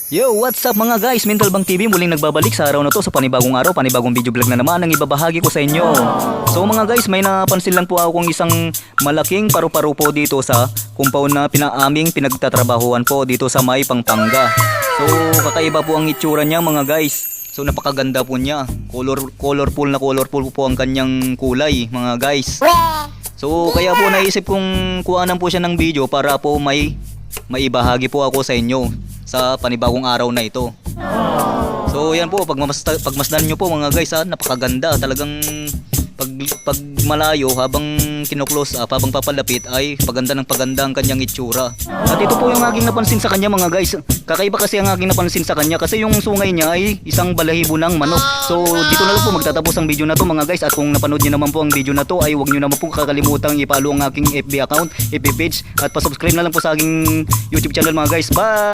Yo, what's up mga guys? Mental Bang TV muling nagbabalik sa araw na to sa panibagong araw, panibagong video vlog na naman ang ibabahagi ko sa inyo. So mga guys, may napansin lang po ako kung isang malaking paru-paro po dito sa compound na aming pinagtatrabahuan po dito sa May Pampanga. So kakaiba po ang itsura niya mga guys. So napakaganda po niya. Colorful po ang kanyang kulay mga guys. So kaya po naisip kong kuhanan po siya ng video para po maibahagi po ako sa inyo sa panibagong araw na ito. So yan po, pagmasdan nyo po mga guys, napakaganda talagang pag malayo habang kino-close up, habang papalapit ay paganda ang kanyang itsura. At ito po yung aking napansin sa kanya mga guys. Kakaiba kasi ang aking napansin sa kanya kasi yung sungay niya ay isang balahibo ng manok. So dito na lang po magtatapos ang video na to mga guys. At kung napanood niyo naman po ang video na to ay huwag niyo naman po kakalimutang i-follow ang aking FB account, FB page, at pa-subscribe na lang po sa aking YouTube channel mga guys. Bye!